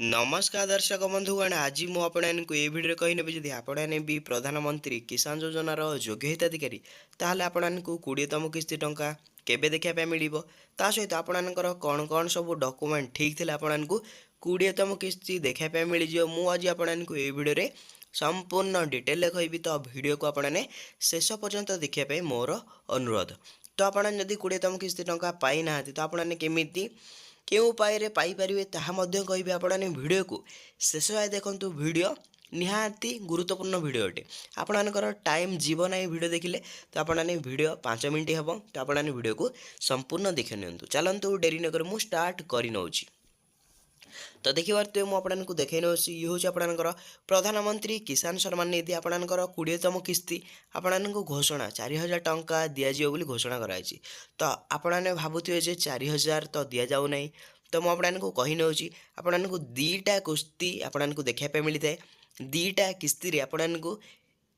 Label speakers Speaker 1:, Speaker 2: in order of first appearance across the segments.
Speaker 1: नमस्कार दर्शक बंधुगण आज मु आपको ये भिडियो कही नेबी जदि आपने भी प्रधानमंत्री किसान योजनार योग्य हिताधिकारी ताहले आपको 20तम किस्ती टंका केबे देखा मिल ता सहित आपणकर कौन कौन सब डॉक्यूमेंट ठीक थे आपको 20तम किस्ती देखा मिल मु आज आपको ये भिडियो संपूर्ण डिटेल कहबी तो वीडियो को आपने शेष पर्यंत देखापी मोर अनुरोध। तो आपड़ जदि 20तम किस्ती टंका पाई ना तो आपने केमी केउ उपाय पाइपर ताहा कहि आपने वीडियो को शेष आए देखूँ वीडियो निहाती गुरुत्वपूर्ण वीडियो अटे आपणकर टाइम जीव ना वीडियो देखिले तो आपने वीडियो 5 मिनट हम तो आपने वीडियो को संपूर्ण देखि नियंतु। चलतु डेरी नक मु स्टार्ट कर नौची। तो देखिए मुझे देखे नौ ये हूँ आपंकर प्रधानमंत्री किसान सम्मान निधि आपंकर 20तम किस्ती आपको घोषणा 4000 टंका दिज्व बोली घोषणा कराई। तो आपने भावुए 4000 तो दि जाऊ ना तो मुझे कही नौ आपको 2टा किस्ती आपको देखापी मिलता है 2टा किस्ती आपको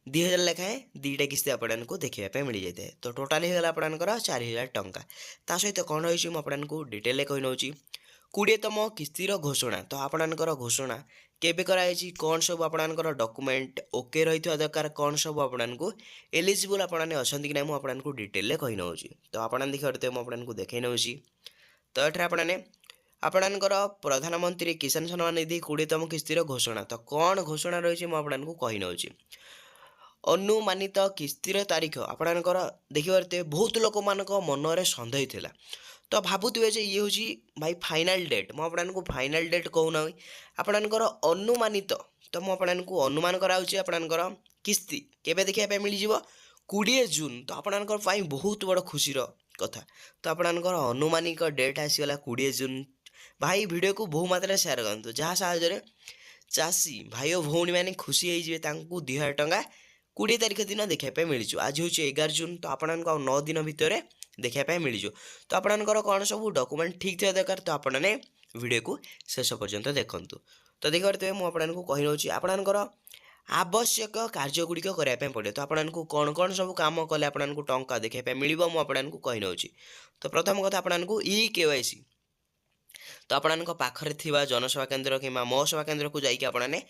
Speaker 1: 2000 लेखाएं 2टा किस्ती आपको देखापी मिल जाए। तो टोटाल होगा आपंकर 4000 टंका ता सहित कौन रही आपको डिटेल कही नौ 20तम किस्तीर घोषणा। तो आपणकर घोषणा केबे कराई कौन सब आपणकर डॉक्यूमेंट ओके रही दरकार कौन सब आपको एलिजिबल आपने अच्छा कि ना मुझे डिटेल कही नौ। तो आप देखिए मुझे देखे नौ तो ये आपने आपणकर प्रधानमंत्री किसान सम्मान निधि 20तम किस्तीर घोषणा। तो कौन घोषणा रही मुझे कही नौ अनुमानित किस्तीर तारीख आपणकर देखिए बहुत लोक मान मनरे सन्देह थिला तो भावुए ये हूँ भाई फाइनाल डेट मुझे फाइनाल डेट कहूना आपणकर अनुमानित तो मुझे अनुमान कराऊँगी आपणकर किस्ती केबे देखा मिल 20 जून। तो आपणकर बहुत बड़ खुशीर कथा तो आपणकर अनुमानिक डेट आसीगला 20 जून। भाई वीडियो को बहु मात्रा शेयर करते जहाँ साहय चाषी भाई और भौणी मैंने खुशी होइए 2000 टंका 20 तारीख दिन देखापी मिलू। आज हूँ 11 जून तो आपको 9 दिन भितर देखापी मिलू। तो आपणकर कौन सब डॉक्यूमेंट ठीक थे दरकार तो आपने वीडियो को शेष पर्यंत देखूँ। तो देखिए मुझे कही नौ आपणकर आवश्यक कार्यगुड़िक करने पड़े तो आपको कौन कौन सब कम कले आपको टंका देखापी मिल मुझे कही नौ। तो प्रथम कथा आपको KYC तो आपणक पाखरे थिबा जनसेवा केन्द्र कि मो सेवा केन्द्र को जाइए आपने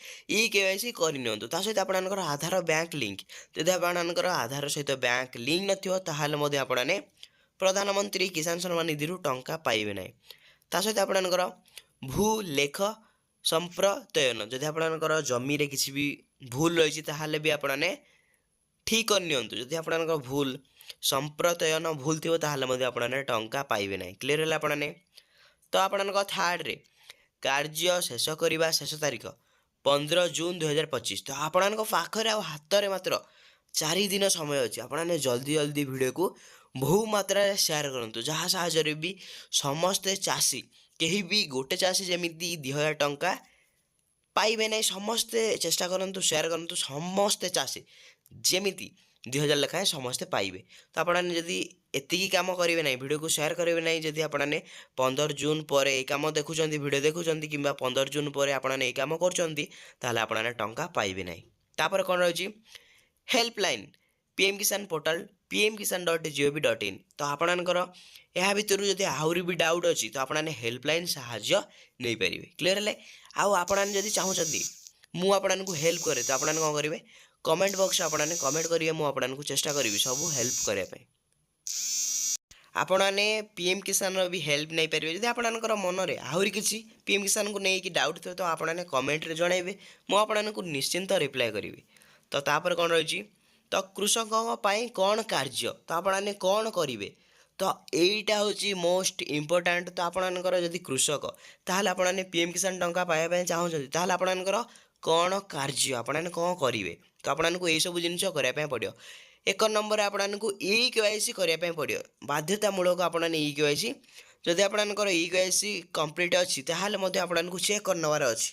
Speaker 1: KYC करनी सहित आपणकर आधार बैंक लिंक जदि आपणकर आधार सहित बैंक लिंक नथिबो आपने प्रधानमंत्री किसान सम्मान निधि टंका पाइबे ना। ता सहित आपणकर भूलेख संप्रत्ययन जदि आपणकर जमी रे किसी भी भूल रही भी आपने ठीक करनी जदि आपणकर भूल संप्रत्ययन भूल थी आपने टंका पाइबे ना। क्लीयर है आपने। तो आपणक थर्ड रे कार्य शेष करने शेष तारीख 15 जून 2025। तो आपणक पाखरे हाथ में मात्र 4 दिन समय अच्छी आपने जल्दी जल्दी वीडियो को बहु मात्रा शेयर करूँ जहाँ साहय भी समस्ते चाषी कहीं भी गोटे चाषी जमी 2000 टंका पाइबे ना समस्ते चेष्टा करूँ शेयर करूँ समस्ते चाषी जमी 2000 लेखाएं समस्ते पाइबे। तो आपने जदि एतिकी काम करेंगे ना वीडियो को शेयर करेंगे ना जदि आपने 15 जून पर यह कम देखुं वीडियो देखुं कि 15 जून पर आपने कम कर टंका पाइबे ना। तापर कौन रही हेल्पलाइन PM किसान पोर्टाल pmkisan.gov.in। तो आपणकर यह भितर जदि आहरी भी डाउट अच्छी तो आपने हेल्पलाइन साहाय्य नहीं पारे। क्लीयर है आपने जदि चाहूँगी मुझे हेल्प करे तो आपने कौन करेंगे कमेंट बॉक्स आपने कमेंट करेंगे मुझे चेष्टा करी सब हेल्प करने आपने PM किसान भी हेल्प नहीं पारे। जदि आपणकर मनरे आहरी किसी PM किसान को लेकिन डाउट थे तो आपने कमेंट जनइबे मुझे निश्चिंत रिप्लाई करी। तो तापर कौन रही तो कृषकों कौन कार्य तो आपने कौन करेंगे तो यहीटा हूँ मोस्ट इम्पोर्टाट। तो आपणकर जदि कृषक ताहले आपने PM किसान टंका पाइबा चाहूँगी ताहले आपणकर कौन कार्य आपने कौन करेंगे तो आपको यही सब जिन करने पड़ो। 1 नंबर आपको KYC करने पड़ो बाध्यतामूलक आपने KYC जदि आपणकर KYC कंप्लीट अच्छी ताहले आपको चेक कर नवार अच्छी।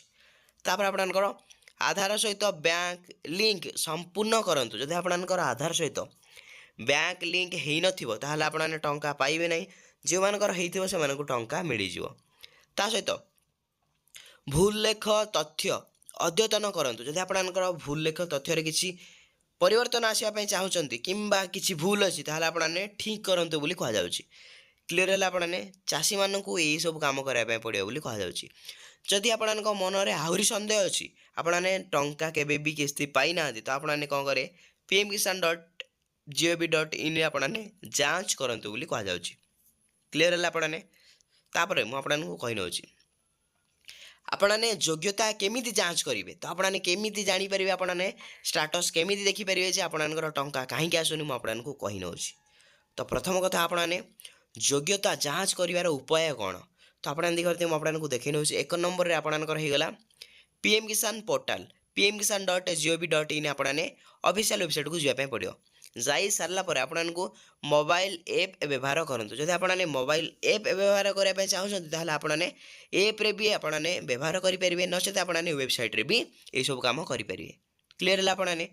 Speaker 1: तापर आपणकर आधार सहित बैंक लिंक संपूर्ण करंतु जदि आपणकर आधार सहित बैंक लिंक हो नथिबो ताहले आपने टंका पाइबे ना जो मानकर होइथिबो से मानकु टंका मिल जिवो। ता सहित भूल लेख तथ्य अद्यतन करंतु जदि आपणकर भूल लेख तथ्य रे किछि परिवर्तन आसवाई चाहूँगी कि किसी भूल अच्छी ताहले आपने ठीक करंतु बोली कह जाउछि। क्लीयर है आपने चाषी मानू यही सब कम करने पड़ो बोली कह जाउछि। जदि आपण मनरे आहरी सन्देह अच्छी आपने टंका केबे भी किस्ती पाई ना तो आपने कौन करे pmkisan.gov.in आपने जांच करंतु बोली कहा जाउची। क्लियर है आपने तापर मु आपको कही नउची आपने योग्यता केमिति जांच करेंगे तो आपने केमिति जानी परिबे आपने स्टेटस केमिति देखि परिबे जे आपनकर टंका काहे आसुनी मु आपको कही नउची। तो प्रथम कथा आपने योग्यता जांच करिवार उपाय कौन तो आपने देखते मुझे आपको देखी नउची। एक नंबर रे आपनकर होगला पीएम किसान पोर्टाल pmkisan.gov.in आपने ऑफिशियल वेबसाइट को जावाई पड़ो। जाई सारा पर आपको मोबाइल ऐप व्यवहार करंतु जदि आपने मोबाइल ऐप व्यवहार करने चाहते आपने ऐप रे भी आपने व्यवहार करेंगे नचेत आपने वेबसाइट रे भी यही सब काम करेंगे। क्लीयर है आपने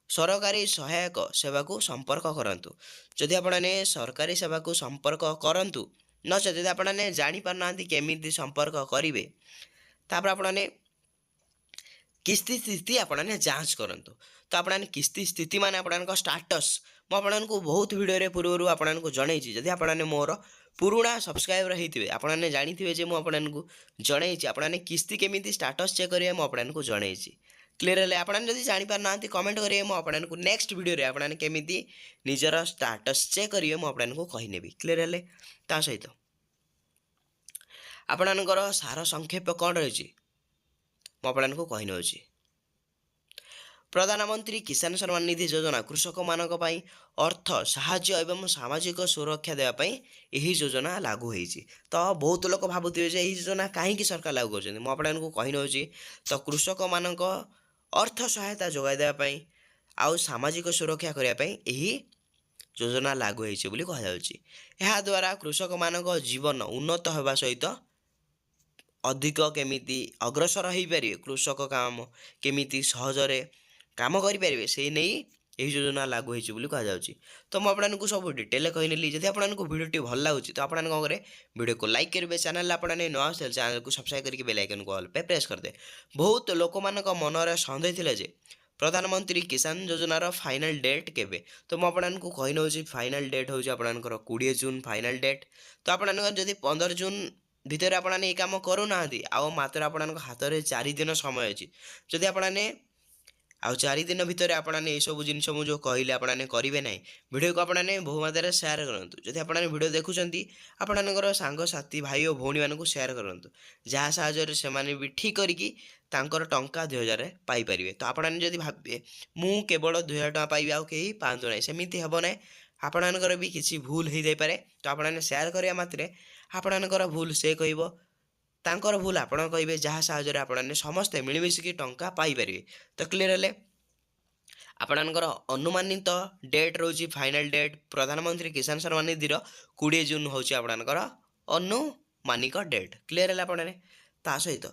Speaker 1: सरकारी सहायक सेवा को संपर्क करंतु जदि आपने सरकारी सेवा को संपर्क करंतु नचेत जदि आपने जानी पारना केमिति संपर्क करेंगे तापर आपने किस्ती स्थिति आपने जांच करंतु। तो आपने किस्ती स्थिति माने आपन स्टाटस मुझे बहुत वीडियो पूर्व आपको जनई जदि आपने मोर पुराणा सब्सक्राइबर होते आपने जानी जे मुझे जनई आपने किस्ती केमिति स्टाटस चेक करेंगे मुझे जनई। क्लीयर है आपने जदि जापर ना कमेंट करेंगे मुझे नेक्स्ट वीडियो आपने केमिति निजर स्टाटस चेक करेंगे मुझे कहीनेबी। क्लीयर है ता सहित आपणकर सार संक्षेप कौन रही मुझे कही नउची। प्रधानमंत्री किसान सम्मान निधि योजना कृषक मानक पई अर्थ साहाय्य एवं सामाजिक सुरक्षा देवाई यही योजना लागू होती। तो बहुत लोग भावुवे जे यही योजना कहीं सरकार लागू कर मुझे कही नउची। तो कृषक मानक अर्थ सहायता जोगाई देवाई आउ सामाजिक सुरक्षा करने यही योजना लागू होती बोली कहा जाउची। ଏହା द्वारा कृषक मानक जीवन उन्नत होगा सहित अधिक केमिति अग्रसर हो पारे कृषक काम केमिति सहजरे काम करेंगे से नहीं यही योजना लागू होती कहा जाउची। तो मुझे सब डिटेल कहनेली जब आपको वीडियोटी भल लगुच तो आपने कौन करें वीडियो को लाइक करेंगे चैनल आपने नुआ चैनल को सब्सक्राइब करके बेल आइकन को ऑल पे प्रेस करदे। बहुत लोक मान मनरे सन्देह थिले जे प्रधानमंत्री किसान योजनार फाइनल डेट केबे तो मुझे कही नउची फाइनल डेट हूँ आपंकर 20 जून फाइनल डेट। तो आपंकर जब 15 जून भितर आपने ये कम करूना आउ मात्र आपण हाथ में 4 दिन समय अच्छी जदि आपने आउ 4 दिन भितर आपने ये सब जिन जो कहले आपने करेंगे ना वीडियो को आपने बहु मात्रा शेयर करूँ जदि आपने वीडियो देखुं आपंकर सांग साथी भाई और भौणी मानक शेयर करूँ जहाँ साहय से भी ठीक करके टंका 2000 पाइपर। तो आपने जब भावे मु केवल 2000 टका पाइबी आउ कहीं पाँच ना सेमती हे ना आपणकर भी किसी भूल हो जापे। तो आपने शेयर करने मात्रे आपणकर भूल से कह तांकर भूल आपण कहे जहाँ साहय आपने समस्ते मिलमिशिकी टंका पाइपर। तो क्लीयर है आपणकर अनुमानित डेट रोची फाइनल डेट प्रधानमंत्री किसान सम्मान निधि 20 जून हूँ आपणकर अनुमानिक डेट। क्लीयर है आपने ता सहित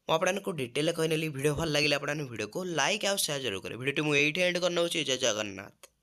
Speaker 1: मुझे डिटेल कहनेली वीडियो भल लगे आपने वीडियो को लाइक आउ शेयर जरूर करें। वीडियो मुझे एंड कर नउची। जय जगन्नाथ।